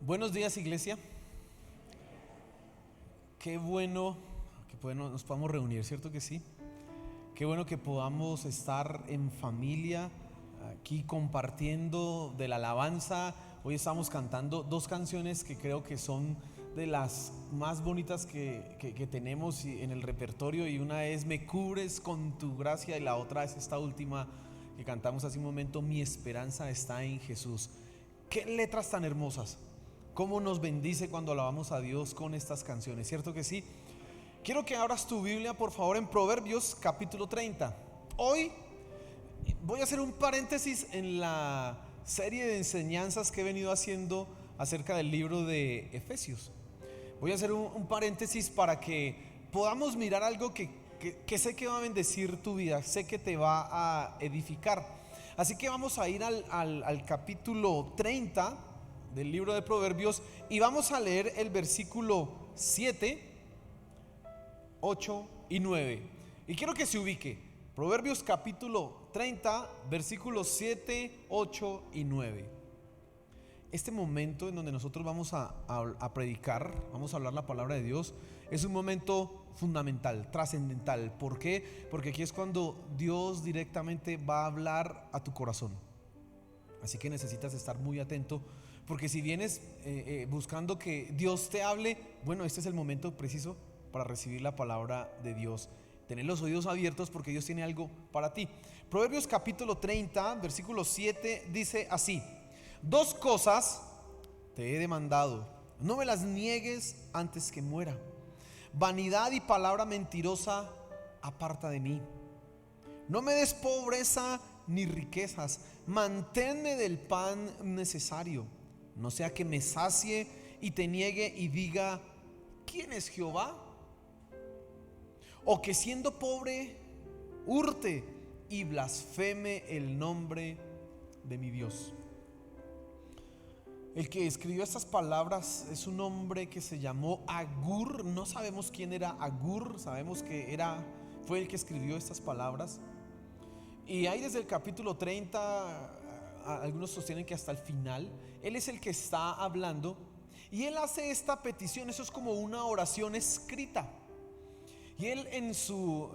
Buenos días, iglesia. Qué bueno que nos podamos reunir, ¿cierto que sí? Qué bueno que podamos estar en familia, aquí compartiendo de la alabanza. Hoy estamos cantando dos canciones que creo que son de las más bonitas que tenemos en el repertorio, y una es Me cubres con tu gracia, y la otra es esta última que cantamos hace un momento, Mi esperanza está en Jesús. Qué letras tan hermosas, cómo nos bendice cuando alabamos a Dios con estas canciones, ¿cierto que sí? Quiero que abras tu Biblia, por favor, en Proverbios capítulo 30. Hoy voy a hacer un paréntesis en la serie de enseñanzas que he venido haciendo acerca del libro de Efesios. Voy a hacer un paréntesis para que podamos mirar algo que sé que va a bendecir tu vida, sé que te va a edificar. Así que vamos a ir al capítulo 30 del libro de Proverbios y vamos a leer el versículo 7, 8 y 9. Y quiero que se ubique. Proverbios capítulo 30, versículos 7, 8 y 9. Este momento en donde nosotros vamos a predicar, vamos a hablar la palabra de Dios, es un momento fundamental, trascendental. ¿Por qué? Porque aquí es cuando Dios directamente va a hablar a tu corazón. Así que necesitas estar muy atento, porque si vienes buscando que Dios te hable, bueno, este es el momento preciso para recibir la palabra de Dios. Tener los oídos abiertos porque Dios tiene algo para ti. Proverbios capítulo 30, versículo 7 dice así: dos cosas te he demandado, no me las niegues antes que muera. Vanidad y palabra mentirosa aparta de mí. No me des pobreza ni riquezas, manténme del pan necesario, no sea que me sacie y te niegue y diga, ¿quién es Jehová? O que siendo pobre hurte y blasfeme el nombre de mi Dios. El que escribió estas palabras es un hombre que se llamó Agur. No sabemos quién era Agur, sabemos que fue el que escribió estas palabras. Y ahí desde el capítulo 30, algunos sostienen que hasta el final, él es el que está hablando. Y él hace esta petición, eso es como una oración escrita. Y él en su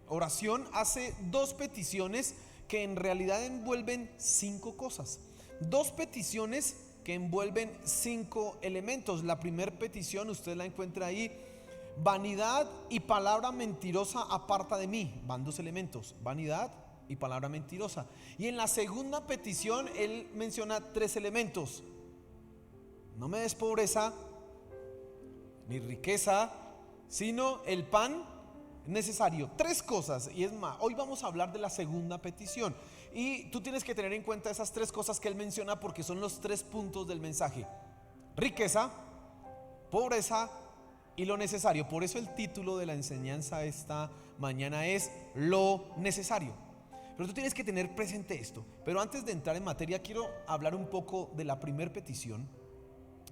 oración hace dos peticiones que en realidad envuelven 5 cosas. Dos peticiones que envuelven 5 elementos. La primera petición, usted la encuentra ahí: vanidad y palabra mentirosa aparta de mí. Van 2 elementos: vanidad y palabra mentirosa. Y en la segunda petición él menciona 3 elementos: no me des pobreza ni riqueza, sino el pan necesario. 3 cosas. Y es más, hoy vamos a hablar de la segunda petición, y tú tienes que tener en cuenta esas 3 cosas que él menciona, porque son los 3 puntos del mensaje: riqueza, pobreza y lo necesario. Por eso el título de la enseñanza esta mañana es Lo necesario. Pero tú tienes que tener presente esto. Pero antes de entrar en materia, quiero hablar un poco de la primera petición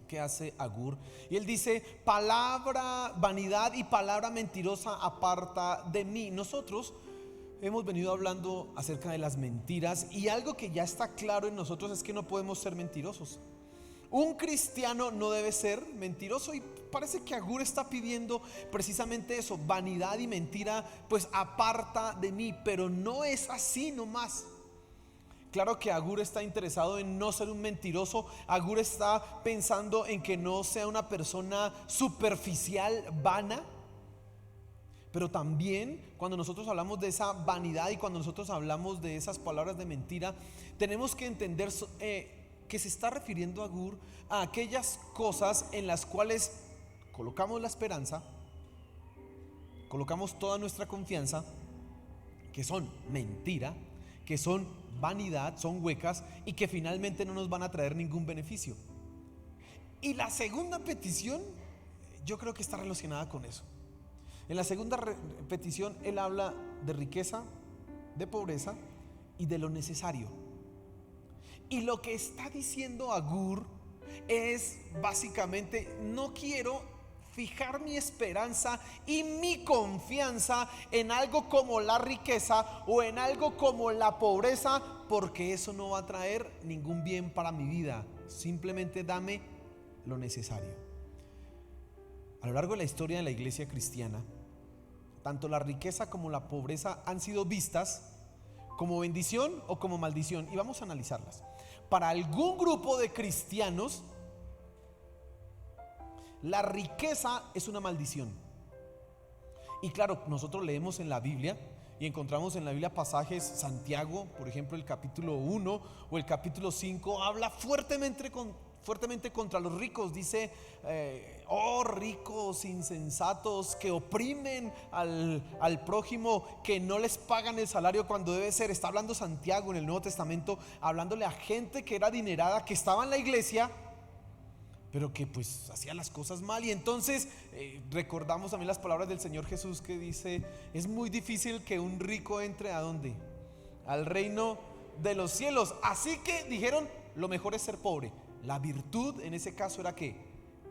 que hace Agur. Y él dice: palabra, vanidad y palabra mentirosa aparta de mí. Nosotros hemos venido hablando acerca de las mentiras, y algo que ya está claro en nosotros es que no podemos ser mentirosos. Un cristiano no debe ser mentiroso, y parece que Agur está pidiendo precisamente eso: vanidad y mentira, pues aparta de mí. Pero no es así nomás. Claro que Agur está interesado en no ser un mentiroso. Agur está pensando en que no sea una persona superficial, vana. Pero también cuando nosotros hablamos de esa vanidad y cuando nosotros hablamos de esas palabras de mentira, tenemos que entender que se está refiriendo Agur a aquellas cosas en las cuales colocamos la esperanza, colocamos toda nuestra confianza, que son mentira, que son vanidad, son huecas, y que finalmente no nos van a traer ningún beneficio. Y la segunda petición, yo creo que está relacionada con eso. En la segunda petición él habla de riqueza, de pobreza y de lo necesario. Y lo que está diciendo Agur es básicamente: no quiero fijar mi esperanza y mi confianza en algo como la riqueza o en algo como la pobreza, porque eso no va a traer ningún bien para mi vida. Simplemente dame lo necesario. A lo largo de la historia de la iglesia cristiana, tanto la riqueza como la pobreza han sido vistas como bendición o como maldición, y vamos a analizarlas. Para algún grupo de cristianos, la riqueza es una maldición. Y claro, nosotros leemos en la Biblia y encontramos en la Biblia pasajes, Santiago, por ejemplo, el capítulo 1 o el capítulo 5, habla fuertemente contra los ricos. Dice, oh ricos insensatos que oprimen al prójimo, que no les pagan el salario cuando debe ser. Está hablando Santiago en el Nuevo Testamento, hablándole a gente que era adinerada, que estaba en la iglesia, pero que pues hacía las cosas mal. Y entonces recordamos también las palabras del Señor Jesús, que dice, es muy difícil que un rico entre ¿a dónde? Al reino de los cielos. Así que dijeron, lo mejor es ser pobre. La virtud en ese caso era ¿qué?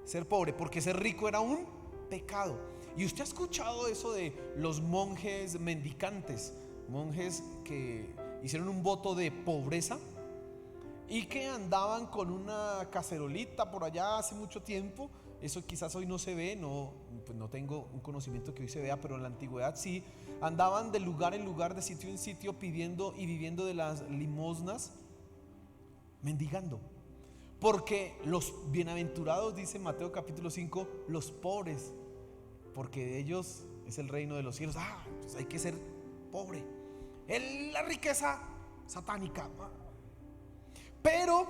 Ser pobre, porque ser rico era un pecado. Y usted ha escuchado eso de los monjes mendicantes, monjes que hicieron un voto de pobreza y que andaban con una cacerolita por allá hace mucho tiempo. Eso quizás hoy no se ve, pues no tengo un conocimiento que hoy se vea, pero en la antigüedad sí. Andaban de lugar en lugar, de sitio en sitio, pidiendo y viviendo de las limosnas, mendigando. Porque los bienaventurados, dice Mateo capítulo 5, los pobres, porque de ellos es el reino de los cielos. Pues hay que ser pobre. La riqueza satánica. Pero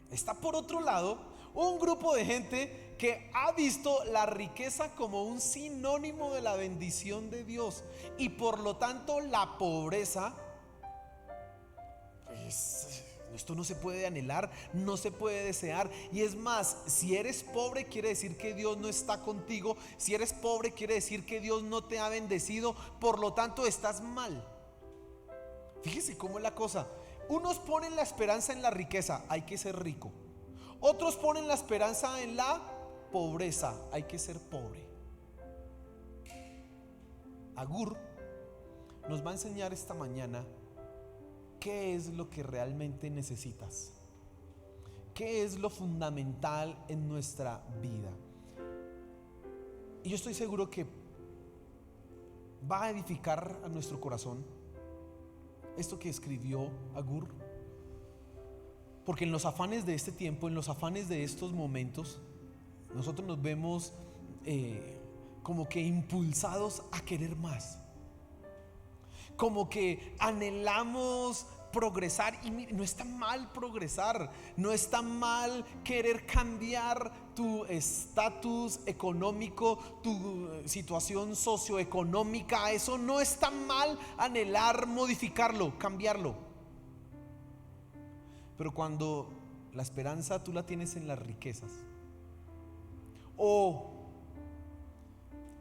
está por otro lado un grupo de gente que ha visto la riqueza como un sinónimo de la bendición de Dios, y por lo tanto la pobreza, pues esto no se puede anhelar, no se puede desear. Y es más, si eres pobre quiere decir que Dios no está contigo. Si eres pobre quiere decir que Dios no te ha bendecido, por lo tanto estás mal. Fíjese cómo es la cosa. Unos ponen la esperanza en la riqueza, hay que ser rico. Otros ponen la esperanza en la pobreza, hay que ser pobre. Agur nos va a enseñar esta mañana qué es lo que realmente necesitas, qué es lo fundamental en nuestra vida. Y yo estoy seguro que va a edificar a nuestro corazón esto que escribió Agur, porque en los afanes de este tiempo, en los afanes de estos momentos, nosotros nos vemos como que impulsados a querer más, como que anhelamos progresar. Y mire, no está mal progresar, no está mal querer cambiar tu estatus económico, tu situación socioeconómica. Eso no está mal, anhelar modificarlo, cambiarlo. Pero cuando la esperanza tú la tienes en las riquezas, o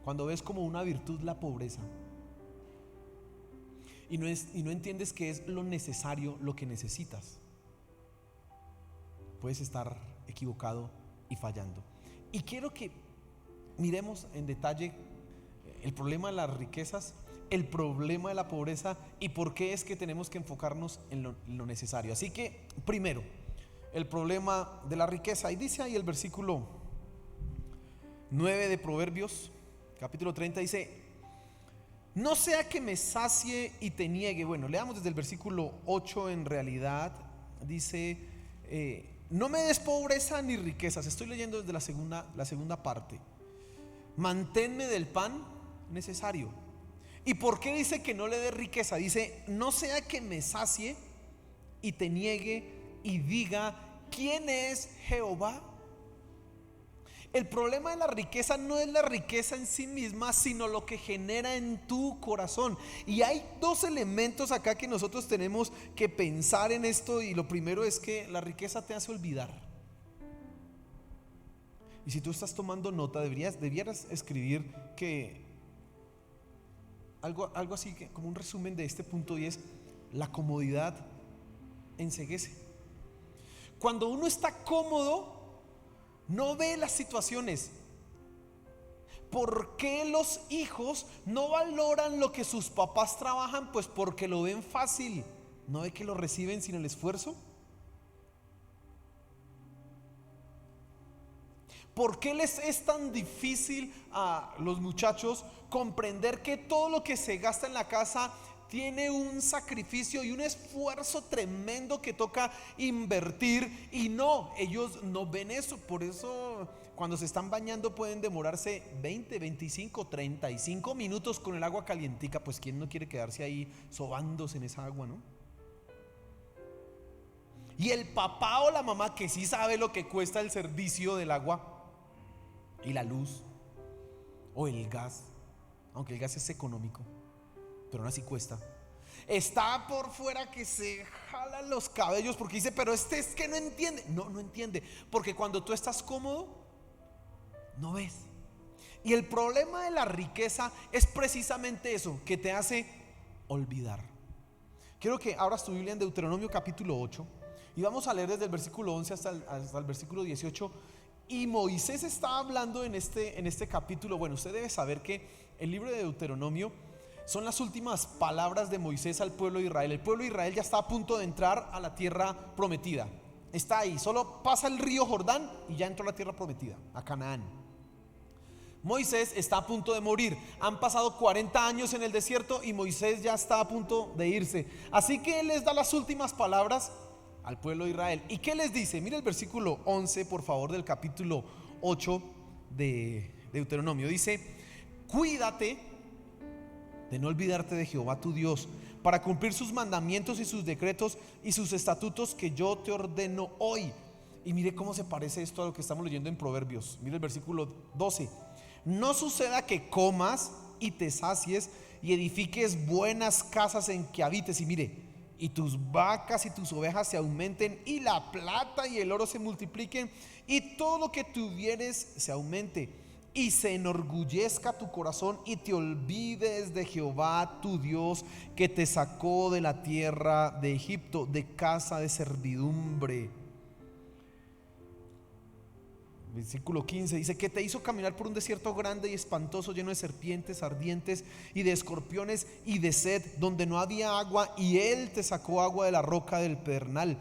cuando ves como una virtud la pobreza, y no entiendes que es lo necesario, lo que necesitas, puedes estar equivocado y fallando. Y quiero que miremos en detalle el problema de las riquezas, el problema de la pobreza y por qué es que tenemos que enfocarnos en lo necesario. Así que primero, el problema de la riqueza. Y dice ahí el versículo 9 de Proverbios capítulo 30, dice: no sea que me sacie y te niegue. Bueno, leamos desde el versículo 8 en realidad. Dice, no me des pobreza ni riquezas. Estoy leyendo desde la segunda parte. Manténme del pan necesario. ¿Y por qué dice que no le dé riqueza? Dice, no sea que me sacie y te niegue y diga, ¿quién es Jehová? El problema de la riqueza no es la riqueza en sí misma, sino lo que genera en tu corazón. Y hay dos elementos acá que nosotros tenemos que pensar en esto. Y lo primero es que la riqueza te hace olvidar. Y si tú estás tomando nota, debieras escribir que algo así como un resumen de este punto, y es: la comodidad enceguece. Cuando uno está cómodo, no ve las situaciones. ¿Por qué los hijos no valoran lo que sus papás trabajan? Pues porque lo ven fácil. ¿No ve que lo reciben sin el esfuerzo? ¿Por qué les es tan difícil a los muchachos comprender que todo lo que se gasta en la casa tiene un sacrificio y un esfuerzo tremendo que toca invertir? Y no, ellos no ven eso. Por eso cuando se están bañando pueden demorarse 20, 25, 35 minutos con el agua calientica. Pues quién no quiere quedarse ahí sobándose en esa agua, ¿no? Y el papá o la mamá que sí sabe lo que cuesta el servicio del agua y la luz o el gas, aunque el gas es económico, pero aún así cuesta, está por fuera que se jala los cabellos porque dice, pero este es que no entiende. No entiende, porque cuando tú estás cómodo no ves. Y el problema de la riqueza es precisamente eso, que te hace olvidar. Quiero que abras tu Biblia en Deuteronomio capítulo 8 y vamos a leer desde el versículo 11 hasta el versículo 18. Y Moisés está hablando en este capítulo. Bueno, usted debe saber que el libro de Deuteronomio son las últimas palabras de Moisés al pueblo de Israel. El pueblo de Israel ya está a punto de entrar a la tierra prometida. Está ahí, solo pasa el río Jordán y ya entró a la tierra prometida, a Canaán. Moisés está a punto de morir. Han pasado 40 años en el desierto y Moisés ya está a punto de irse. Así que él les da las últimas palabras al pueblo de Israel. ¿Y qué les dice? Mira el versículo 11, por favor, del capítulo 8 de Deuteronomio. Dice: cuídate de no olvidarte de Jehová tu Dios, para cumplir sus mandamientos y sus decretos y sus estatutos que yo te ordeno hoy. Y mire cómo se parece esto a lo que estamos leyendo en Proverbios. Mire el versículo 12. No suceda que comas y te sacies y edifiques buenas casas en que habites. Y mire, y tus vacas y tus ovejas se aumenten, y la plata y el oro se multipliquen, y todo lo que tuvieres se aumente, y se enorgullezca tu corazón, y te olvides de Jehová tu Dios, que te sacó de la tierra de Egipto, de casa de servidumbre. Versículo 15 dice: que te hizo caminar por un desierto grande y espantoso, lleno de serpientes ardientes y de escorpiones y de sed, donde no había agua, y él te sacó agua de la roca del pedernal.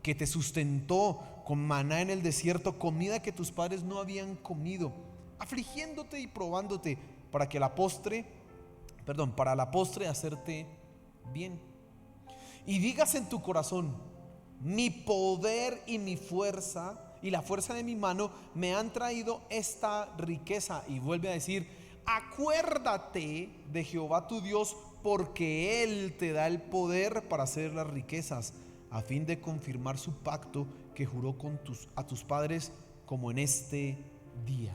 Que te sustentó con maná en el desierto, comida que tus padres no habían comido, afligiéndote y probándote para la postre hacerte bien. Y digas en tu corazón: mi poder y mi fuerza y la fuerza de mi mano me han traído esta riqueza. Y vuelve a decir: acuérdate de Jehová tu Dios, porque Él te da el poder para hacer las riquezas, a fin de confirmar su pacto que juró a tus padres, como en este día.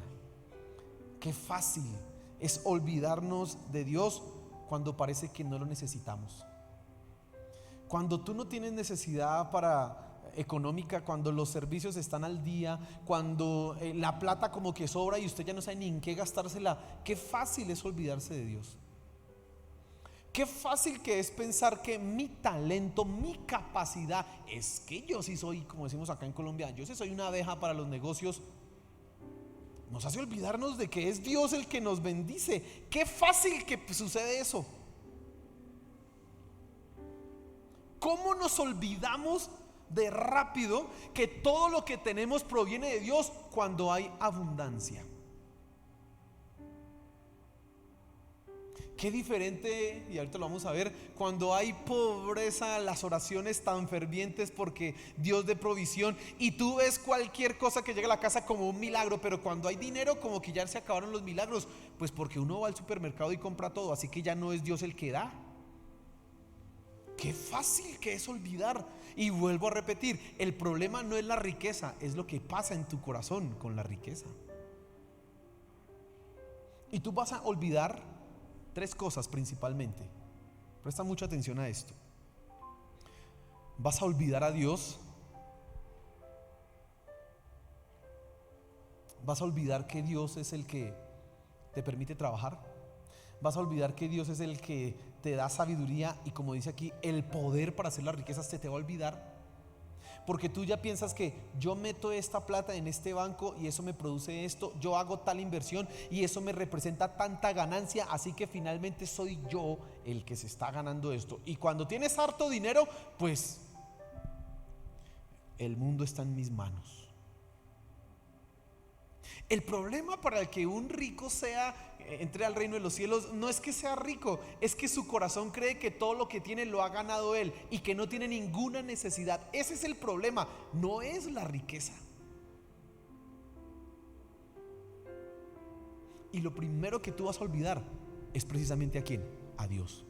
Qué fácil es olvidarnos de Dios cuando parece que no lo necesitamos. Cuando tú no tienes necesidad económica, cuando los servicios están al día, cuando la plata como que sobra y usted ya no sabe ni en qué gastársela, qué fácil es olvidarse de Dios. Qué fácil que es pensar que mi talento, mi capacidad, es que yo sí soy, como decimos acá en Colombia, yo sí soy una abeja para los negocios. Nos hace olvidarnos de que es Dios el que nos bendice. Qué fácil que sucede eso. ¿Cómo nos olvidamos de rápido que todo lo que tenemos proviene de Dios cuando hay abundancia? Qué diferente, y ahorita lo vamos a ver, cuando hay pobreza, las oraciones tan fervientes porque Dios dé provisión, y tú ves cualquier cosa que llega a la casa como un milagro, pero cuando hay dinero como que ya se acabaron los milagros, pues porque uno va al supermercado y compra todo, así que ya no es Dios el que da. Qué fácil que es olvidar. Y vuelvo a repetir, el problema no es la riqueza, es lo que pasa en tu corazón con la riqueza. Y tú vas a olvidar tres cosas principalmente. Presta mucha atención a esto. Vas a olvidar a Dios. Vas a olvidar que Dios es el que te permite trabajar. Vas a olvidar que Dios es el que te da sabiduría y, como dice aquí, el poder para hacer las riquezas. Se te va a olvidar porque tú ya piensas que yo meto esta plata en este banco y eso me produce esto, yo hago tal inversión y eso me representa tanta ganancia, así que finalmente soy yo el que se está ganando esto. Y cuando tienes harto dinero, pues el mundo está en mis manos. El problema para el que un rico entre al reino de los cielos no es que sea rico, es que su corazón cree que todo lo que tiene lo ha ganado él y que no tiene ninguna necesidad. Ese es el problema, no es la riqueza. Y lo primero que tú vas a olvidar es precisamente ¿a quién? A Dios.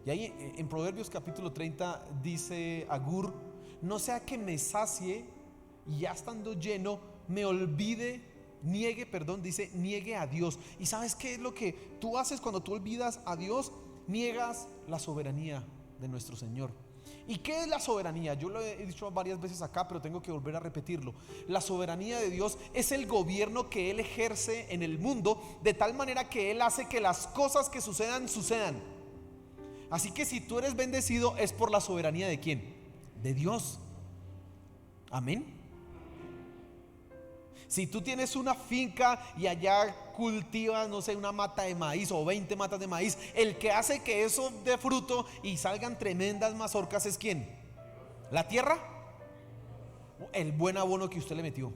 Y ahí en Proverbios capítulo 30 dice Agur: no sea que me sacie y ya estando lleno me niegue a Dios. ¿Y sabes qué es lo que tú haces cuando tú olvidas a Dios? Niegas la soberanía de nuestro Señor. ¿Y qué es la soberanía? Yo lo he dicho varias veces acá, pero tengo que volver a repetirlo. La soberanía de Dios es el gobierno que Él ejerce en el mundo, de tal manera que Él hace que las cosas que sucedan. Así que si tú eres bendecido, es por la soberanía ¿de quién? De Dios. Amén. Si tú tienes una finca y allá cultivas, no sé, una mata de maíz o 20 matas de maíz, el que hace que eso dé fruto y salgan tremendas mazorcas es ¿quién? ¿La tierra? El buen abono que usted le metió.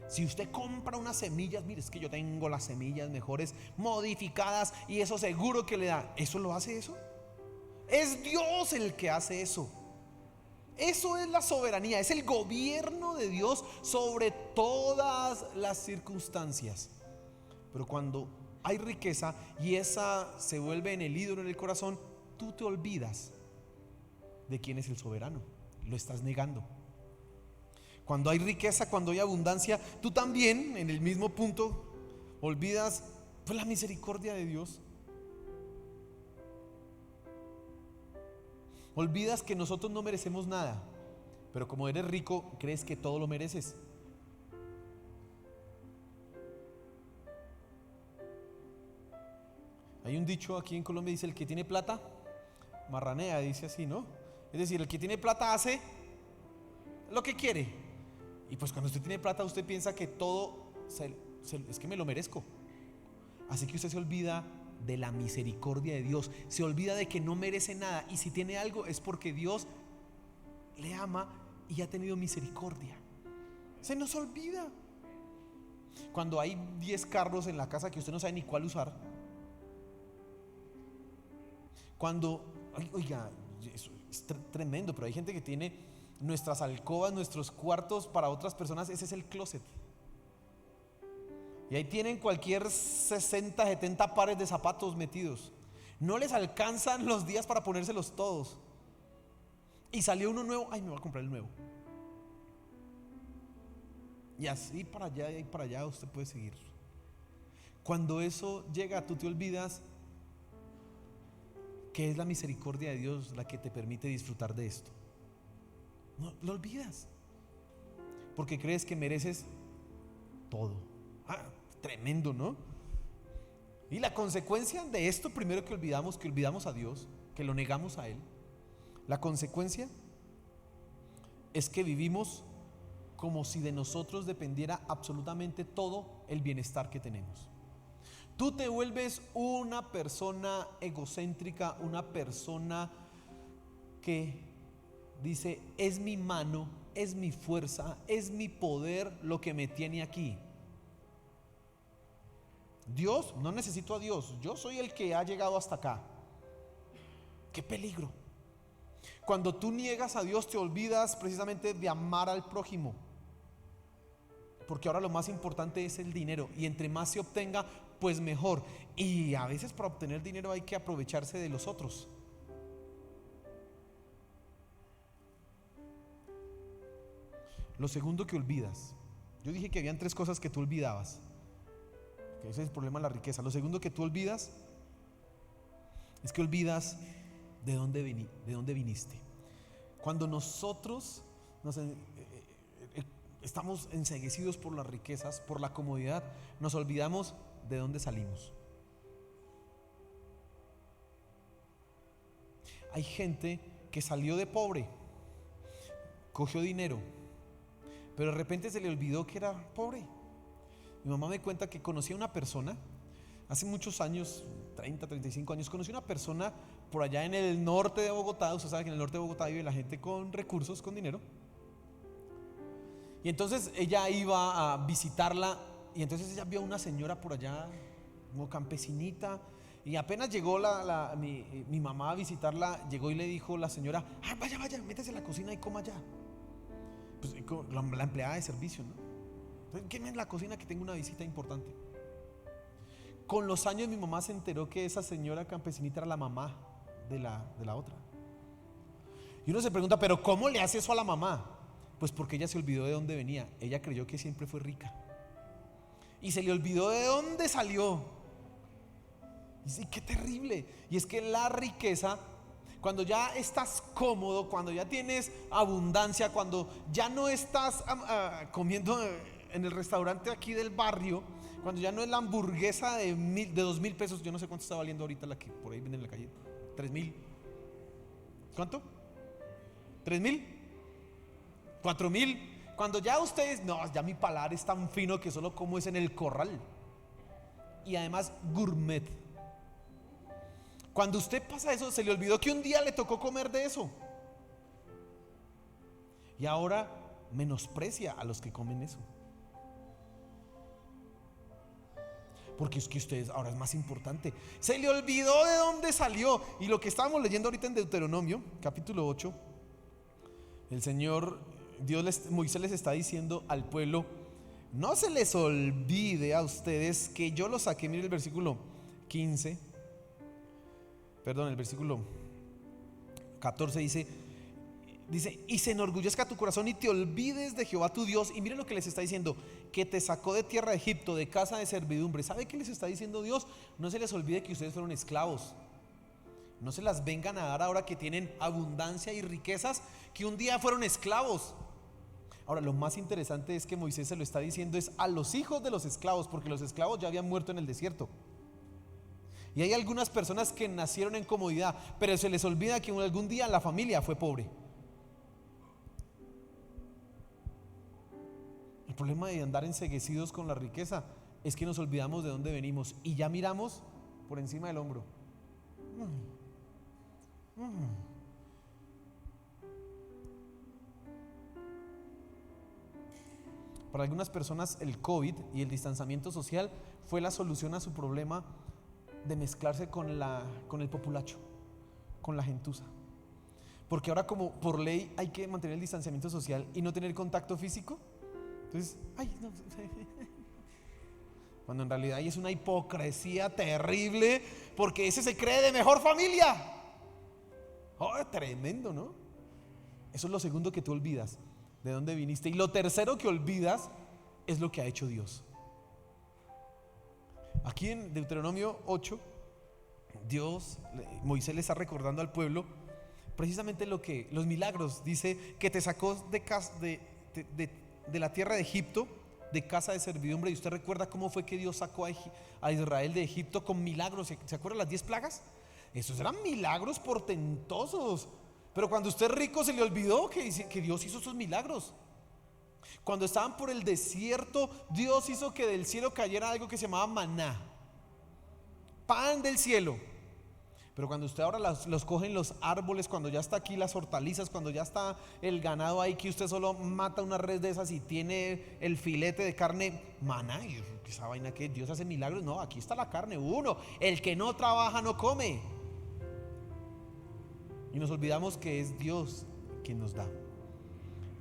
Si usted compra unas semillas, mire, es que yo tengo las semillas mejores modificadas y eso seguro que le da. ¿Eso lo hace eso? Es Dios el que hace eso. Eso es la soberanía, es el gobierno de Dios sobre todas las circunstancias. Pero cuando hay riqueza y esa se vuelve en el ídolo en el corazón, tú te olvidas de quién es el soberano, lo estás negando. Cuando hay riqueza, cuando hay abundancia, tú también en el mismo punto olvidas pues la misericordia de Dios. Olvidas que nosotros no merecemos nada, pero como eres rico, crees que todo lo mereces. Hay un dicho aquí en Colombia, dice: el que tiene plata, marranea, dice así, ¿no? Es decir, el que tiene plata hace lo que quiere. Y pues cuando usted tiene plata, usted piensa que todo es que me lo merezco. Así que usted se olvida de la misericordia de Dios, se olvida de que no merece nada, y si tiene algo es porque Dios le ama y ha tenido misericordia. Se nos olvida. Cuando hay 10 carros en la casa que usted no sabe ni cuál usar, oiga, eso es tremendo, pero hay gente que tiene nuestras alcobas, nuestros cuartos, para otras personas ese es el closet. Y ahí tienen cualquier 60, 70 pares de zapatos metidos. No les alcanzan los días para ponérselos todos. Y salió uno nuevo, ay, me voy a comprar el nuevo. Y así para allá y para allá usted puede seguir. Cuando eso llega, tú te olvidas que es la misericordia de Dios la que te permite disfrutar de esto. No, lo olvidas. Porque crees que mereces todo. Tremendo, ¿no? Y la consecuencia de esto, primero que olvidamos a Dios, que lo negamos a Él, la consecuencia es que vivimos como si de nosotros dependiera absolutamente todo el bienestar que tenemos. Tú te vuelves una persona egocéntrica, una persona que dice: es mi mano, es mi fuerza, es mi poder lo que me tiene aquí. Dios, no necesito a Dios, yo soy el que ha llegado hasta acá. ¡Qué peligro! Cuando tú niegas a Dios, te olvidas precisamente de amar al prójimo, porque ahora lo más importante es el dinero, y entre más se obtenga, pues mejor. Y a veces para obtener dinero hay que aprovecharse de los otros. Lo segundo que olvidas, yo dije que habían 3 cosas que tú olvidabas, que ese es el problema de la riqueza. Lo segundo que tú olvidas es que olvidas de dónde viniste. Cuando nosotros estamos enceguecidos por las riquezas, por la comodidad, nos olvidamos de dónde salimos. Hay gente que salió de pobre, cogió dinero, pero de repente se le olvidó que era pobre. Mi mamá me cuenta que conocía a una persona hace muchos años, 30, 35 años, conocí a una persona por allá en el norte de Bogotá. Usted sabe que en el norte de Bogotá vive la gente con recursos, con dinero. Y entonces ella iba a visitarla y entonces ella vio a una señora por allá, como campesinita, y apenas llegó mi mamá a visitarla, llegó y le dijo la señora: vaya, métese a la cocina y coma allá. Pues la empleada de servicio, ¿no? Entonces, quédeme en la cocina que tengo una visita importante. Con los años mi mamá se enteró que esa señora campesinita era la mamá de la otra. Y uno se pregunta: ¿pero cómo le hace eso a la mamá? Pues porque ella se olvidó de dónde venía. Ella creyó que siempre fue rica y se le olvidó de dónde salió. Y qué terrible. Y es que la riqueza, cuando ya estás cómodo, cuando ya tienes abundancia, cuando ya no estás comiendo en el restaurante aquí del barrio, cuando ya no es la hamburguesa de 2,000 pesos, yo no sé cuánto está valiendo ahorita la que por ahí venden en la calle, 3,000. ¿Cuánto? ¿3,000? 4,000. Cuando ya ustedes, no, ya mi paladar es tan fino que solo como es en el corral. Y además gourmet. Cuando usted pasa eso, se le olvidó que un día le tocó comer de eso. Y ahora menosprecia a los que comen eso. Porque es que ustedes ahora es más importante. Se le olvidó de dónde salió. Y lo que estábamos leyendo ahorita en Deuteronomio, capítulo 8, el Señor, Moisés les está diciendo al pueblo: no se les olvide a ustedes que yo los saqué. Mire el versículo 15, perdón, el versículo 14 dice: y se enorgullezca tu corazón y te olvides de Jehová tu Dios. Y mire lo que les está diciendo: que te sacó de tierra de Egipto, de casa de servidumbre. ¿Sabe qué les está diciendo Dios? No se les olvide que ustedes fueron esclavos. No se las vengan a dar ahora que tienen abundancia y riquezas, que un día fueron esclavos. Ahora, lo más interesante es que Moisés se lo está diciendo es a los hijos de los esclavos, porque los esclavos ya habían muerto en el desierto. Y hay algunas personas que nacieron en comodidad, pero se les olvida que algún día la familia fue pobre. El problema de andar enceguecidos con la riqueza es que nos olvidamos de dónde venimos y ya miramos por encima del hombro. Para algunas personas el COVID y el distanciamiento social fue la solución a su problema de mezclarse con el populacho, con la gentuza. Porque ahora, como por ley hay que mantener el distanciamiento social y no tener contacto físico, entonces, no, cuando en realidad ahí es una hipocresía terrible, porque ese se cree de mejor familia. Tremendo, ¿no? Eso es lo segundo que tú olvidas, de dónde viniste. Y lo tercero que olvidas es lo que ha hecho Dios. Aquí en Deuteronomio 8, Moisés le está recordando al pueblo precisamente los milagros. Dice que te sacó de la tierra de Egipto, de casa de servidumbre. Y usted recuerda cómo fue que Dios sacó a Israel de Egipto con milagros. ¿Se acuerdan las 10 plagas? Esos eran milagros portentosos. Pero cuando usted es rico se le olvidó que Dios hizo esos milagros. Cuando estaban por el desierto, Dios hizo que del cielo cayera algo que se llamaba maná, pan del cielo. Pero cuando usted ahora los coge en los árboles, cuando ya está aquí las hortalizas, cuando ya está el ganado ahí, que usted solo mata una res de esas y tiene el filete de carne, maná, y esa vaina que Dios hace milagros. No, aquí está la carne. El que no trabaja no come. Y nos olvidamos que es Dios quien nos da.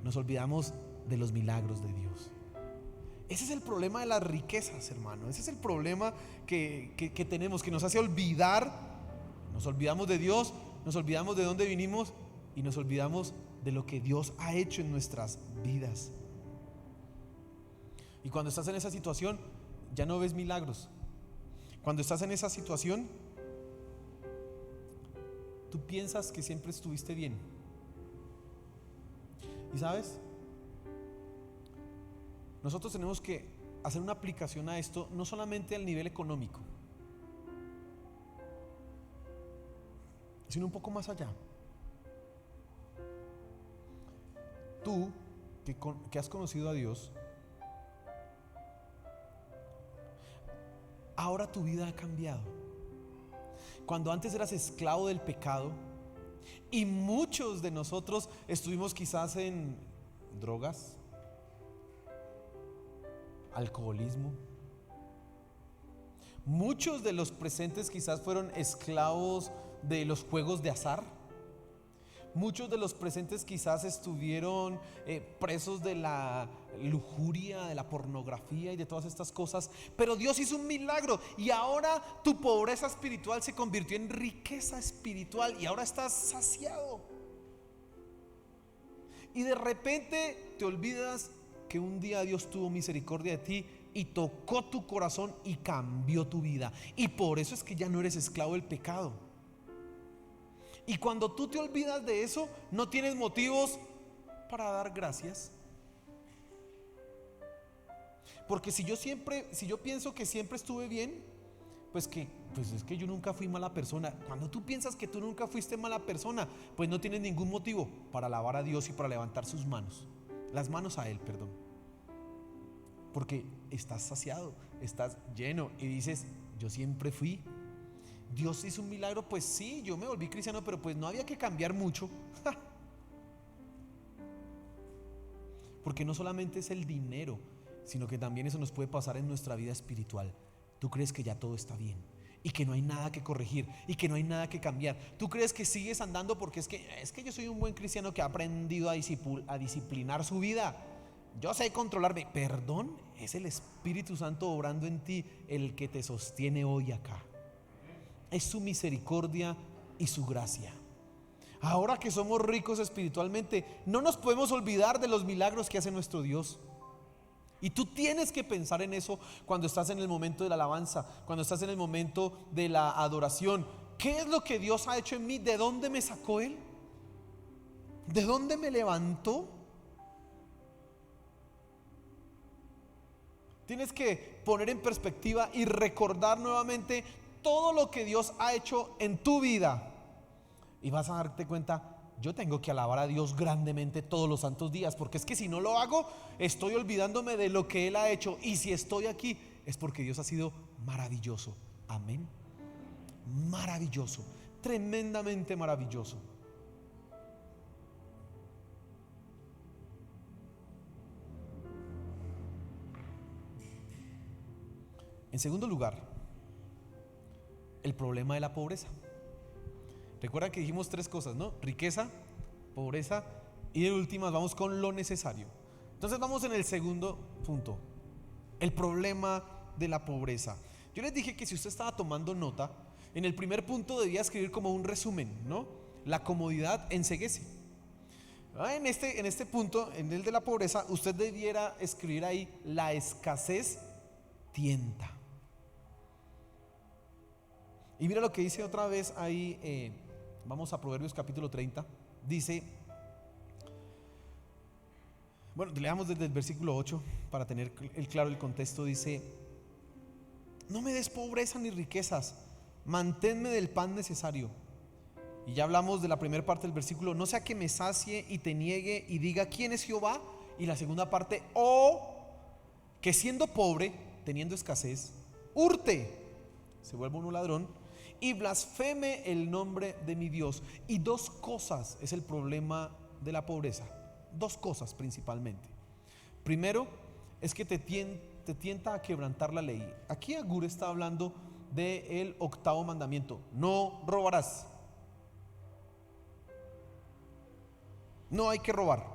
Nos olvidamos de los milagros de Dios. Ese es el problema de las riquezas, hermano. Ese es el problema que tenemos, que nos hace olvidar. Nos olvidamos de Dios, nos olvidamos de dónde vinimos y nos olvidamos de lo que Dios ha hecho en nuestras vidas. Y cuando estás en esa situación, ya no ves milagros. Cuando estás en esa situación, tú piensas que siempre estuviste bien. ¿Y sabes? Nosotros tenemos que hacer una aplicación a esto, no solamente al nivel económico, sino un poco más allá. Tú que has conocido a Dios, ahora tu vida ha cambiado. Cuando antes eras esclavo del pecado, y muchos de nosotros estuvimos quizás en drogas, alcoholismo. Muchos de los presentes quizás fueron esclavos de los juegos de azar. Muchos de los presentes quizás estuvieron presos de la lujuria, de la pornografía y de todas estas cosas. Pero Dios hizo un milagro y ahora tu pobreza espiritual se convirtió en riqueza espiritual y ahora estás saciado. Y de repente te olvidas que un día Dios tuvo misericordia de ti y tocó tu corazón y cambió tu vida. Y por eso es que ya no eres esclavo del pecado. Y cuando tú te olvidas de eso, no tienes motivos para dar gracias. Porque si yo pienso que siempre estuve bien, pues es que yo nunca fui mala persona. Cuando tú piensas que tú nunca fuiste mala persona, pues no tienes ningún motivo para alabar a Dios y para levantar sus manos. Las manos a Él, perdón. Porque estás saciado, estás lleno y dices, yo siempre fui. Dios hizo un milagro, pues sí, yo me volví cristiano, pero pues no había que cambiar mucho. Porque no solamente es el dinero, sino que también eso nos puede pasar en nuestra vida espiritual. Tú crees que ya todo está bien y que no hay nada que corregir y que no hay nada que cambiar. Tú crees que sigues andando porque es que yo soy un buen cristiano que ha aprendido a disciplinar su vida. Yo sé controlarme. Perdón, es el Espíritu Santo obrando en ti el que te sostiene hoy acá. Es su misericordia y su gracia. Ahora que somos ricos espiritualmente, no nos podemos olvidar de los milagros que hace nuestro Dios. Y tú tienes que pensar en eso cuando estás en el momento de la alabanza, cuando estás en el momento de la adoración. ¿Qué es lo que Dios ha hecho en mí? ¿De dónde me sacó Él? ¿De dónde me levantó? Tienes que poner en perspectiva y recordar nuevamente todo lo que Dios ha hecho en tu vida. Y vas a darte cuenta, yo tengo que alabar a Dios grandemente todos los santos días, porque es que si no lo hago, estoy olvidándome de lo que Él ha hecho. Y si estoy aquí, es porque Dios ha sido maravilloso. Amén. Maravilloso, tremendamente maravilloso. En segundo lugar, el problema de la pobreza. Recuerda que dijimos tres cosas, ¿no? Riqueza, pobreza y de últimas vamos con lo necesario. Entonces vamos en el segundo punto, el problema de la pobreza. Yo les dije que si usted estaba tomando nota, en el primer punto debía escribir como un resumen, ¿no? La comodidad enceguece. En este punto, en el de la pobreza, usted debiera escribir ahí: la escasez tienta. Y mira lo que dice otra vez ahí, vamos a Proverbios capítulo 30, dice, bueno, leamos desde el versículo 8 para tener claro el contexto. Dice: no me des pobreza ni riquezas, manténme del pan necesario. Y ya hablamos de la primera parte del versículo: no sea que me sacie y te niegue y diga ¿quién es Jehová? Y la segunda parte: que siendo pobre, teniendo escasez, hurte, se vuelva uno ladrón, y blasfeme el nombre de mi Dios. Y dos cosas es el problema de la pobreza. Dos cosas principalmente. Primero, es que te tienta a quebrantar la ley. Aquí Agur está hablando del octavo mandamiento: no robarás. No hay que robar.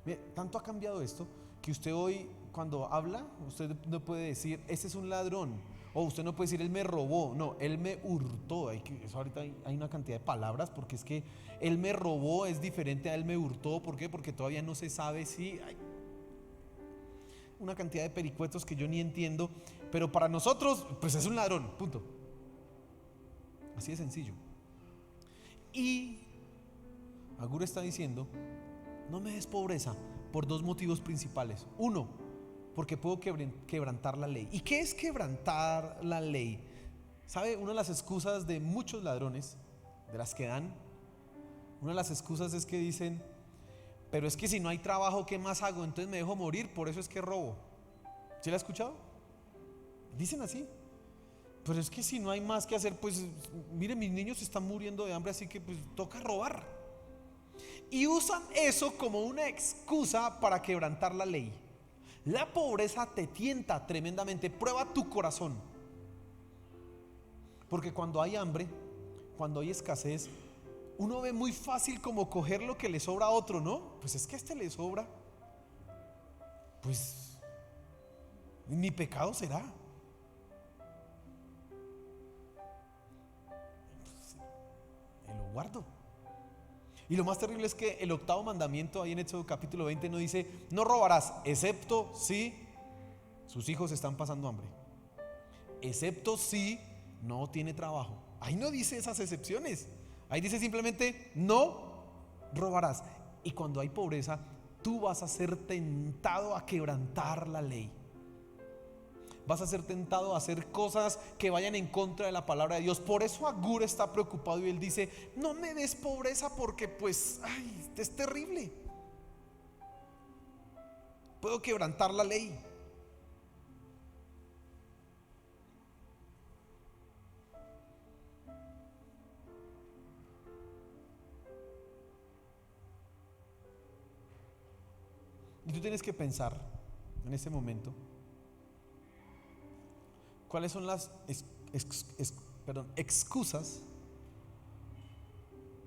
Mire, tanto ha cambiado esto que usted hoy, cuando habla, usted no puede decir ese es un ladrón, o usted no puede decir él me robó. No, él me hurtó. Eso ahorita hay una cantidad de palabras, porque es que él me robó es diferente a él me hurtó. ¿Por qué? Porque todavía no se sabe si hay una cantidad de pericuetos que yo ni entiendo, pero para nosotros pues es un ladrón, punto. Así de sencillo. Y Agur está diciendo: no me des pobreza por dos motivos principales. Uno, porque puedo quebrantar la ley. ¿Y qué es quebrantar la ley? ¿Sabe? Una de las excusas de muchos ladrones, de las que dan, una de las excusas es que dicen: pero es que si no hay trabajo, ¿qué más hago? Entonces me dejo morir, por eso es que robo. ¿Sí la ha escuchado? Dicen así: pero es que si no hay más que hacer, pues mire, mis niños se están muriendo de hambre, así que pues toca robar. Y usan eso como una excusa para quebrantar la ley. La pobreza te tienta tremendamente, prueba tu corazón. Porque cuando hay hambre, cuando hay escasez, uno ve muy fácil como coger lo que le sobra a otro, ¿no? Pues es que a este le sobra, pues mi pecado será. Pues, lo guardo. Y lo más terrible es que el octavo mandamiento ahí en Éxodo capítulo 20 no dice: no robarás, excepto si sus hijos están pasando hambre, excepto si no tiene trabajo. Ahí no dice esas excepciones. Ahí dice simplemente: no robarás. Y cuando hay pobreza, tú vas a ser tentado a quebrantar la ley. Vas a ser tentado a hacer cosas que vayan en contra de la palabra de Dios. Por eso Agur está preocupado y él dice: no me des pobreza porque pues, es terrible. Puedo quebrantar la ley. Y tú tienes que pensar en este momento cuáles son las excusas,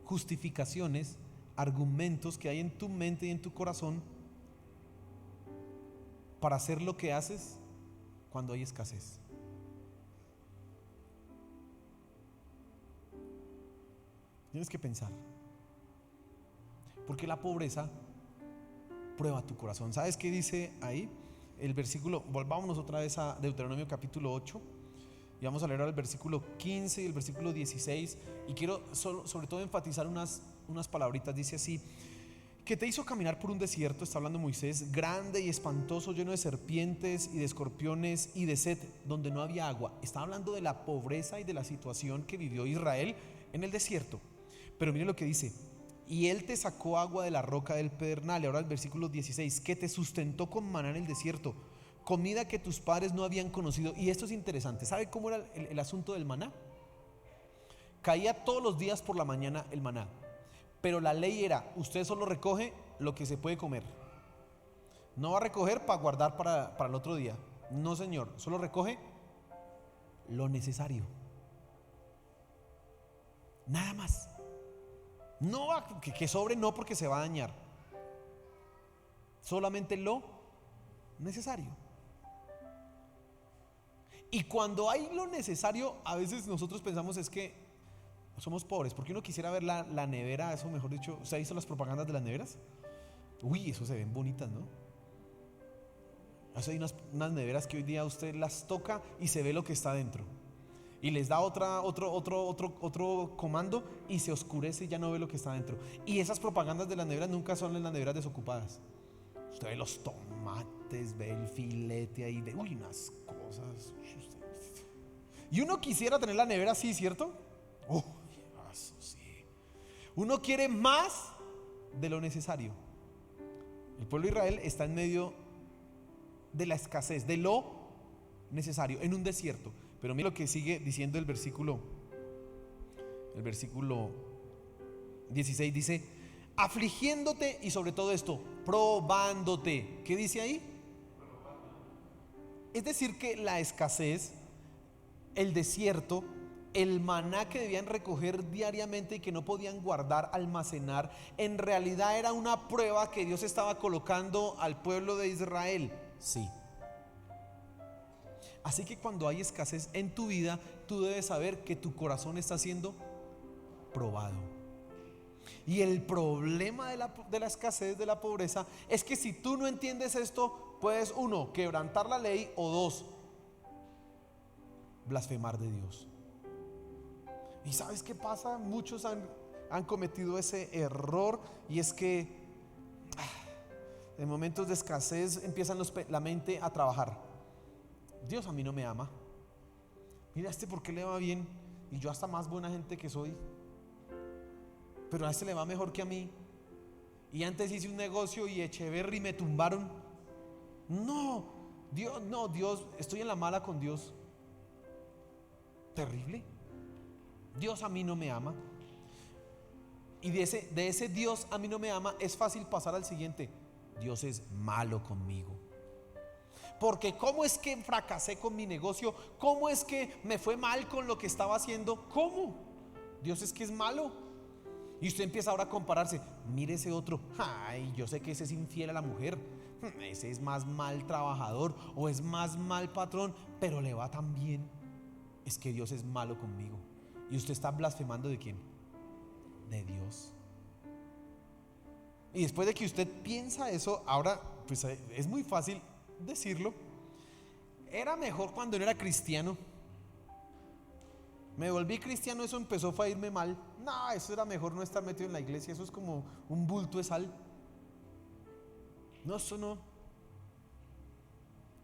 justificaciones, argumentos que hay en tu mente y en tu corazón para hacer lo que haces cuando hay escasez. Tienes que pensar, porque la pobreza prueba tu corazón. ¿Sabes qué dice ahí? El versículo, volvámonos otra vez a Deuteronomio capítulo 8 y vamos a leer ahora el versículo 15 y el versículo 16, y quiero sobre todo enfatizar unas palabritas. Dice así: que te hizo caminar por un desierto, está hablando Moisés, grande y espantoso, lleno de serpientes y de escorpiones y de sed, donde no había agua. Está hablando de la pobreza y de la situación que vivió Israel en el desierto. Pero mire lo que dice: y él te sacó agua de la roca del pedernal. Y ahora el versículo 16: que te sustentó con maná en el desierto, comida que tus padres no habían conocido. Y esto es interesante. ¿Sabe cómo era el asunto del maná? Caía todos los días por la mañana el maná, pero la ley era: usted solo recoge lo que se puede comer. No va a recoger para guardar para el otro día. No, señor, solo recoge lo necesario, nada más. No va, que sobre no, porque se va a dañar. Solamente lo necesario. Y cuando hay lo necesario, a veces nosotros pensamos es que somos pobres, porque uno quisiera ver la nevera, eso mejor dicho. ¿Usted ha visto las propagandas de las neveras? Uy, eso se ven bonitas, ¿no? Hay unas neveras que hoy día usted las toca y se ve lo que está dentro. Y les da otro comando y se oscurece y ya no ve lo que está dentro. Y esas propagandas de las neveras nunca son en las neveras desocupadas. Usted ve los tomates, ve el filete ahí, ve unas cosas. Y uno quisiera tener la nevera así, ¿cierto? Eso sí. Uno quiere más de lo necesario. El pueblo de Israel está en medio de la escasez, de lo necesario, en un desierto. Pero mira lo que sigue diciendo el versículo 16, dice: afligiéndote, y sobre todo esto, probándote. ¿Qué dice ahí? Es decir, que la escasez, el desierto, el maná que debían recoger diariamente y que no podían guardar, almacenar, en realidad era una prueba que Dios estaba colocando al pueblo de Israel. Sí. Así que cuando hay escasez en tu vida, tú debes saber que tu corazón está siendo probado. Y el problema de la escasez, de la pobreza, es que si tú no entiendes esto, puedes, 1, quebrantar la ley, o 2, blasfemar de Dios. ¿Y sabes qué pasa? Muchos han cometido ese error, y es que en momentos de escasez empiezan la mente a trabajar. Dios a mí no me ama. Mira, ¿por qué le va bien? Y yo hasta más buena gente que soy, pero a le va mejor que a mí. Y antes hice un negocio y Echeverry me tumbaron. No, Dios, estoy en la mala con Dios. Terrible. Dios a mí no me ama. Y de ese Dios a mí no me ama es fácil pasar al siguiente: Dios es malo conmigo. porque cómo es que fracasé con mi negocio, cómo es que me fue mal con lo que estaba haciendo, cómo, Dios es que es malo. Y usted empieza ahora a compararse, mire ese otro, ay, yo sé que ese es infiel a la mujer, ese es más mal trabajador o es más mal patrón, pero le va tan bien. Es que Dios es malo conmigo. Y usted está blasfemando ¿de quién? De Dios. Y después de que usted piensa eso, ahora pues es muy fácil decirlo. Era mejor cuando no era cristiano. Me volví cristiano, eso empezó a irme mal. No, eso era mejor no estar metido en la iglesia. Eso es como un bulto de sal. No, eso no.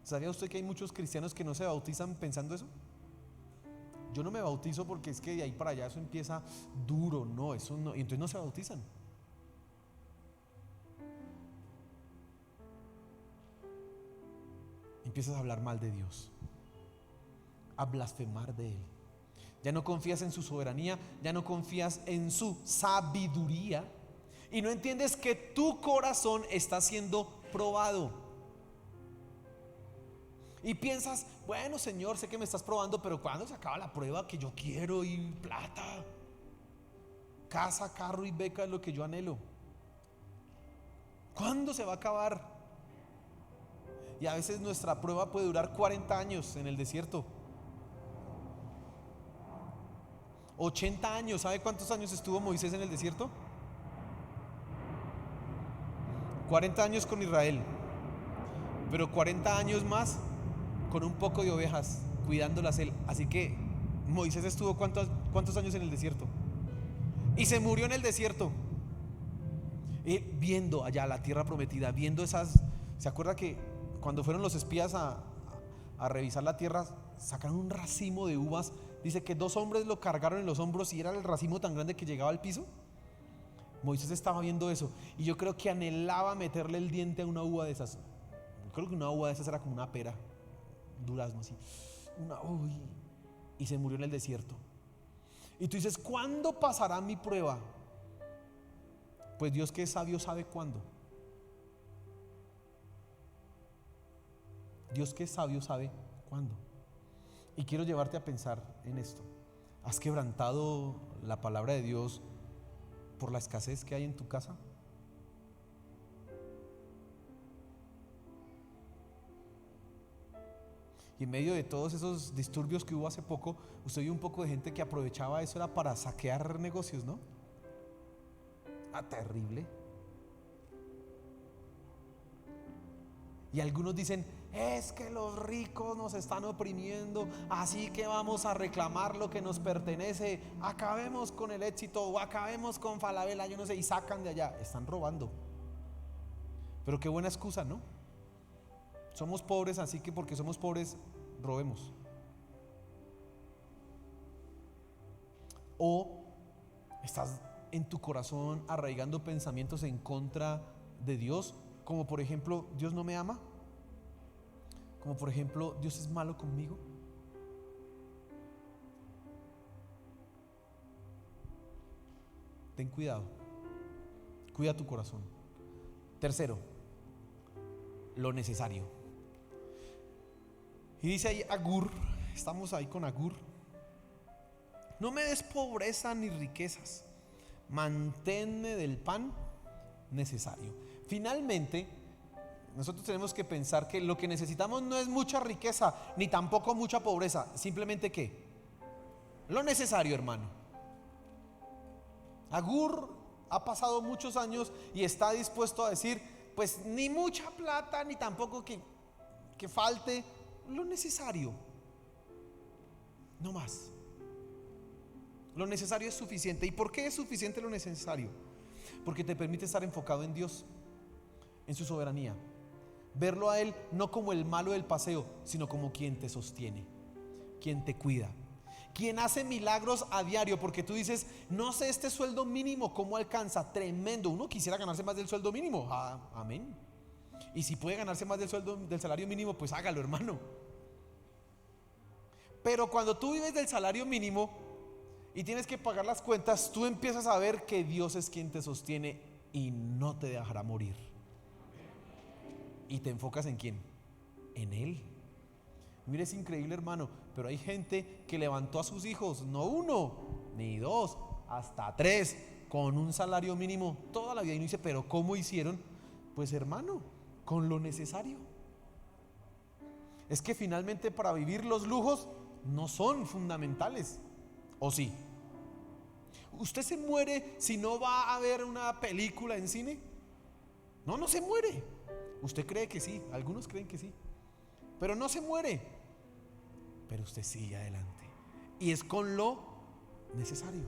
¿Sabía usted que hay muchos cristianos que no se bautizan pensando eso? Yo no me bautizo porque es que de ahí para allá eso empieza duro. No, eso no. Y entonces no se bautizan. Empiezas a hablar mal de Dios, a blasfemar de Él. Ya no confías en su soberanía, ya no confías en su sabiduría y no entiendes que tu corazón está siendo probado. Y piensas, bueno Señor, sé que me estás probando, pero ¿cuándo se acaba la prueba que yo quiero? Y plata, casa, carro y beca es lo que yo anhelo. ¿Cuándo se va a acabar? Y a veces nuestra prueba puede durar 40 años en el desierto. 80 años. ¿Sabe cuántos años estuvo Moisés en el desierto? 40 años con Israel, pero 40 años más con un poco de ovejas, cuidándolas él. Así que Moisés estuvo ¿cuántos años en el desierto? Y se murió en el desierto, viendo allá la tierra prometida, viendo esas. ¿Se acuerda que cuando fueron los espías a revisar la tierra, sacaron un racimo de uvas? Dice que 2 hombres lo cargaron en los hombros y era el racimo tan grande que llegaba al piso. Moisés estaba viendo eso y yo creo que anhelaba meterle el diente a una uva de esas. Creo que una uva de esas era como una pera, durazno así. Y se murió en el desierto. Y tú dices, ¿cuándo pasará mi prueba? Pues Dios, que es sabio, sabe cuándo. Dios, que es sabio, sabe cuándo. Y quiero llevarte a pensar en esto. ¿Has quebrantado la palabra de Dios por la escasez que hay en tu casa? Y en medio de todos esos disturbios que hubo hace poco, usted vio un poco de gente que aprovechaba eso, era para saquear negocios, ¿no? Terrible. Y algunos dicen, es que los ricos nos están oprimiendo, así que vamos a reclamar lo que nos pertenece, acabemos con el éxito o acabemos con Falabella, yo no sé, y sacan de allá. Están robando. Pero qué buena excusa, ¿no? Somos pobres, así que porque somos pobres, robemos. O estás en tu corazón arraigando pensamientos en contra de Dios, como por ejemplo, Dios no me ama, como por ejemplo, Dios es malo conmigo. Ten cuidado, cuida tu corazón. Tercero, lo necesario. Y dice ahí Agur, estamos ahí con Agur: no me des pobreza ni riquezas, manténme del pan necesario. Finalmente, nosotros tenemos que pensar que lo que necesitamos no es mucha riqueza, ni tampoco mucha pobreza. Simplemente ¿qué? Lo necesario, hermano. Agur ha pasado muchos años y está dispuesto a decir, pues ni mucha plata, ni tampoco que falte, lo necesario. No más. Lo necesario es suficiente. ¿Y por qué es suficiente lo necesario? Porque te permite estar enfocado en Dios, en su soberanía. Verlo a Él no como el malo del paseo, sino como quien te sostiene, quien te cuida, quien hace milagros a diario. Porque tú dices, no sé este sueldo mínimo cómo alcanza. Tremendo. Uno quisiera ganarse más del sueldo mínimo. Amén. Y si puede ganarse más del salario mínimo, pues hágalo, hermano. Pero cuando tú vives del salario mínimo y tienes que pagar las cuentas, tú empiezas a ver que Dios es quien te sostiene y no te dejará morir. Y te enfocas en quién. en Él. Mire, es increíble, hermano, pero hay gente que levantó a sus hijos, no uno, ni dos, hasta tres, con un salario mínimo toda la vida. Y no dice, pero ¿cómo hicieron? Pues hermano, con lo necesario. Es que finalmente para vivir los lujos no son fundamentales, ¿o sí? ¿Usted se muere si no va a ver una película en cine? No, no se muere. Usted cree que sí, algunos creen que sí, pero no se muere. Pero usted sigue adelante. Y es con lo necesario.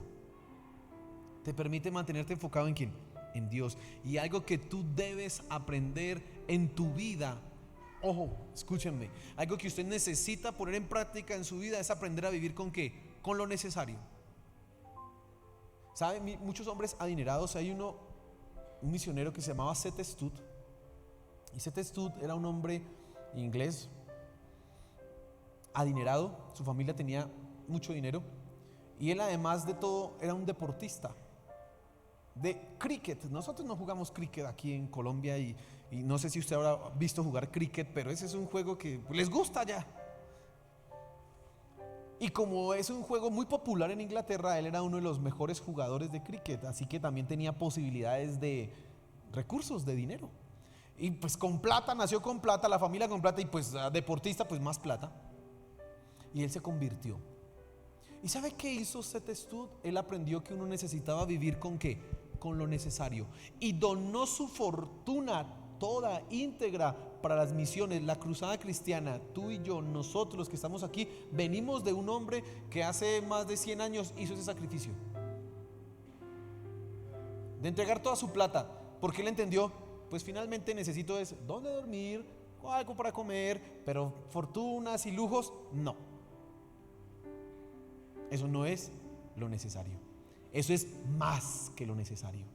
Te permite mantenerte enfocado en ¿quién? En Dios. Y algo que tú debes aprender en tu vida. Ojo, escúchenme. Algo que usted necesita poner en práctica en su vida es aprender a vivir ¿con qué? Con lo necesario. ¿Sabe? Muchos hombres adinerados. Hay un misionero que se llamaba Seth Stud. Y Seth Stud era un hombre inglés adinerado, su familia tenía mucho dinero y él, además de todo, era un deportista de cricket. Nosotros no jugamos cricket aquí en Colombia y no sé si usted habrá visto jugar cricket, pero ese es un juego que les gusta ya. Y como es un juego muy popular en Inglaterra, él era uno de los mejores jugadores de cricket, así que también tenía posibilidades de recursos, de dinero. Y pues con plata, nació con plata, la familia con plata, y pues deportista, pues más plata. Y él se convirtió. ¿Y sabe qué hizo Seth Stud? Él aprendió que uno necesitaba vivir ¿con qué? Con lo necesario. Y donó su fortuna toda íntegra para las misiones, la cruzada cristiana. Tú y yo, nosotros los que estamos aquí, venimos de un hombre que hace más de 100 años hizo ese sacrificio. De entregar toda su plata. Porque él entendió, pues finalmente necesito es dónde dormir, algo para comer, pero fortunas y lujos, no. Eso no es lo necesario. Eso es más que lo necesario.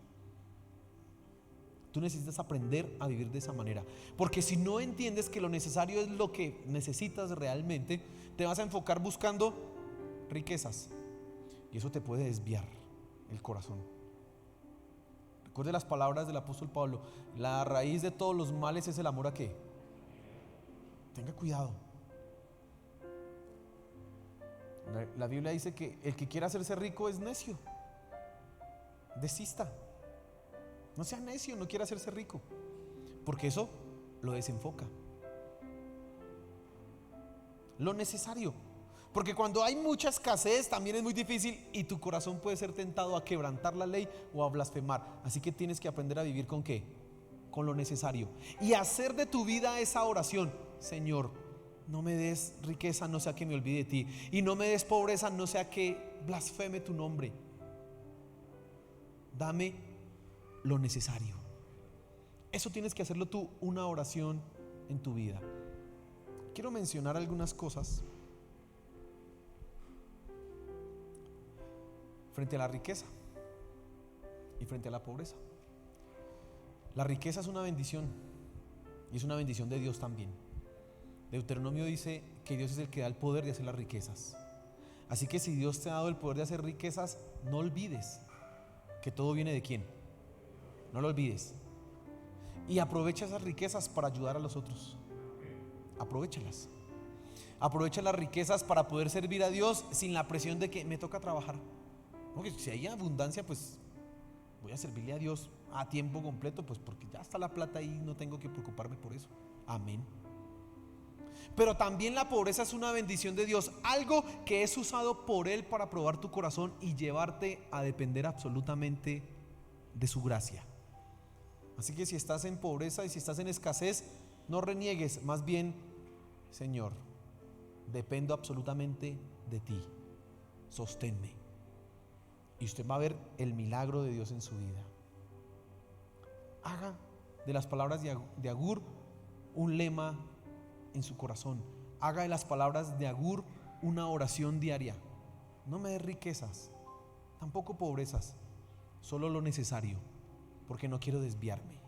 Tú necesitas aprender a vivir de esa manera. Porque si no entiendes que lo necesario es lo que necesitas realmente, te vas a enfocar buscando riquezas. Y eso te puede desviar el corazón. Recuerde las palabras del apóstol Pablo. La raíz de todos los males es el amor ¿a qué? Tenga cuidado. La Biblia dice que el que quiera hacerse rico es necio. Desista. No sea necio, no quiera hacerse rico, porque eso lo desenfoca. Lo necesario. Porque cuando hay mucha escasez también es muy difícil y tu corazón puede ser tentado a quebrantar la ley o a blasfemar. Así que tienes que aprender a vivir ¿con qué? Con lo necesario. Y hacer de tu vida esa oración: Señor, no me des riqueza, no sea que me olvide de ti, y no me des pobreza, no sea que blasfeme tu nombre. Dame lo necesario. Eso tienes que hacerlo tú, una oración en tu vida. Quiero mencionar algunas cosas frente a la riqueza y frente a la pobreza. La riqueza es una bendición y es una bendición de Dios también. Deuteronomio dice que Dios es el que da el poder de hacer las riquezas. Así que si Dios te ha dado el poder de hacer riquezas, no olvides que todo viene de ¿quién? No lo olvides. Y aprovecha esas riquezas para ayudar a los otros. Aprovéchalas. Aprovecha las riquezas para poder servir a Dios sin la presión de que me toca trabajar. Porque si hay abundancia, pues voy a servirle a Dios a tiempo completo, pues porque ya está la plata ahí, no tengo que preocuparme por eso. Amén. Pero también la pobreza es una bendición de Dios, algo que es usado por Él para probar tu corazón y llevarte a depender absolutamente de su gracia. Así que si estás en pobreza y si estás en escasez, no reniegues, más bien: Señor, dependo absolutamente de ti, sosténme. Y usted va a ver el milagro de Dios en su vida. Haga de las palabras de Agur un lema en su corazón. Haga de las palabras de Agur una oración diaria. No me des riquezas, tampoco pobrezas, solo lo necesario, porque no quiero desviarme.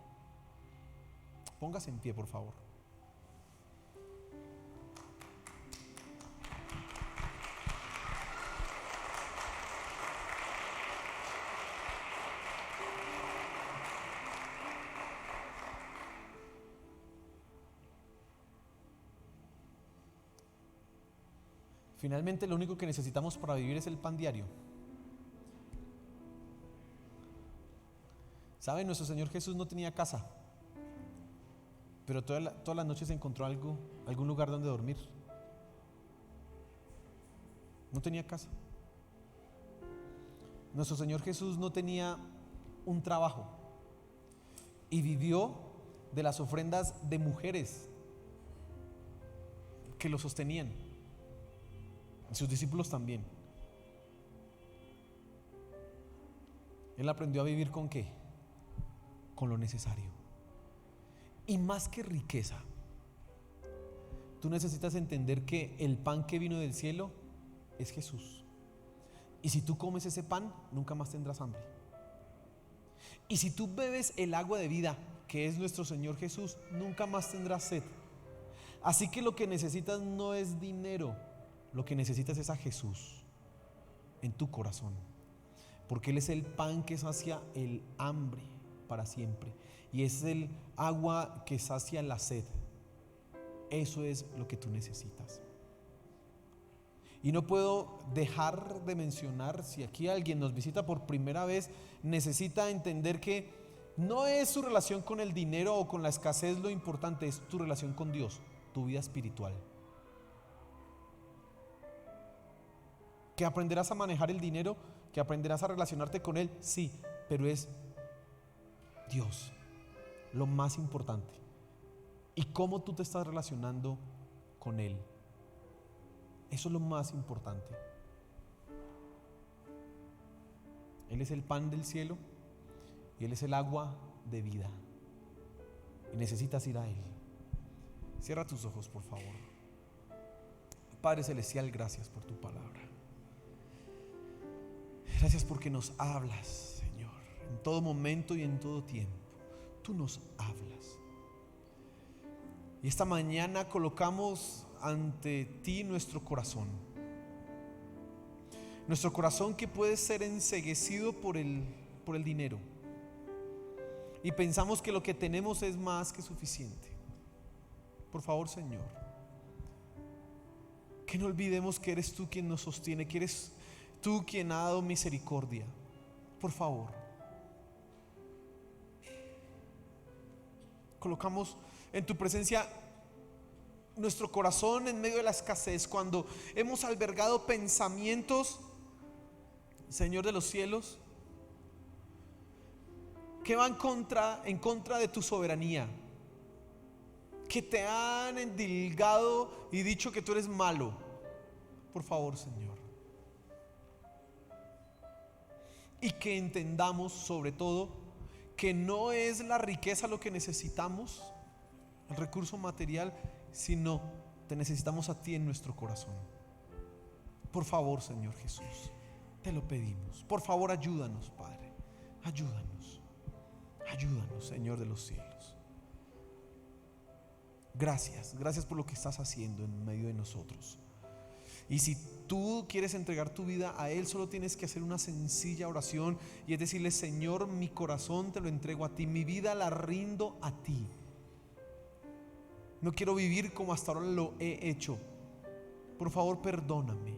Póngase en pie, por favor. Finalmente lo único que necesitamos para vivir es el pan diario. ¿Saben? Nuestro Señor Jesús no tenía casa, pero todas las noches encontró algún lugar donde dormir. No tenía casa. Nuestro Señor Jesús no tenía un trabajo y vivió de las ofrendas de mujeres que lo sostenían. Sus discípulos también. Él aprendió a vivir ¿con qué? Con lo necesario. Y más que riqueza, tú necesitas entender que el pan que vino del cielo es Jesús. Y si tú comes ese pan, nunca más tendrás hambre. Y si tú bebes el agua de vida, que es nuestro Señor Jesús, nunca más tendrás sed. Así que lo que necesitas no es dinero, lo que necesitas es a Jesús en tu corazón, porque Él es el pan que sacia el hambre para siempre, y es el agua que sacia la sed. Eso es lo que tú necesitas. Y no puedo dejar de mencionar, si aquí alguien nos visita por primera vez, necesita entender que no es su relación con el dinero o con la escasez lo importante, es tu relación con Dios, tu vida espiritual. Que aprenderás a manejar el dinero, que aprenderás a relacionarte con Él, sí, pero es Dios lo más importante. Y cómo tú te estás relacionando con Él, eso es lo más importante. Él es el pan del cielo y Él es el agua de vida, y necesitas ir a Él. Cierra tus ojos, por favor. Padre Celestial, gracias por tu palabra. Gracias porque nos hablas, Señor, en todo momento y en todo tiempo. Tú nos hablas. Y esta mañana colocamos ante ti nuestro corazón. Nuestro corazón que puede ser enceguecido por el dinero. Y pensamos que lo que tenemos es más que suficiente. Por favor, Señor, que no olvidemos que eres tú quien nos sostiene, que eres tú quien ha dado misericordia. Por favor, colocamos en tu presencia nuestro corazón en medio de la escasez, cuando hemos albergado pensamientos, Señor de los cielos, que van en contra de tu soberanía, que te han endilgado y dicho que tú eres malo. Por favor, Señor, y que entendamos sobre todo que no es la riqueza lo que necesitamos, el recurso material, sino te necesitamos a ti en nuestro corazón. Por favor, Señor Jesús, te lo pedimos. Por favor, ayúdanos, Padre. Ayúdanos, Señor de los cielos. Gracias por lo que estás haciendo en medio de nosotros. Y si tú quieres entregar tu vida a Él, solo tienes que hacer una sencilla oración, y es decirle: Señor, mi corazón te lo entrego a ti, mi vida la rindo a ti. No quiero vivir como hasta ahora lo he hecho. Por favor, perdóname.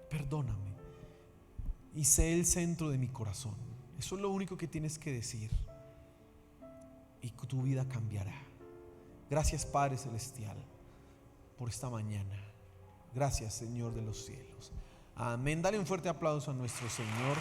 Perdóname. Y sé el centro de mi corazón. Eso es lo único que tienes que decir. Y tu vida cambiará. Gracias, Padre Celestial, por esta mañana. Gracias, Señor de los cielos. Amén. Dale un fuerte aplauso a nuestro Señor.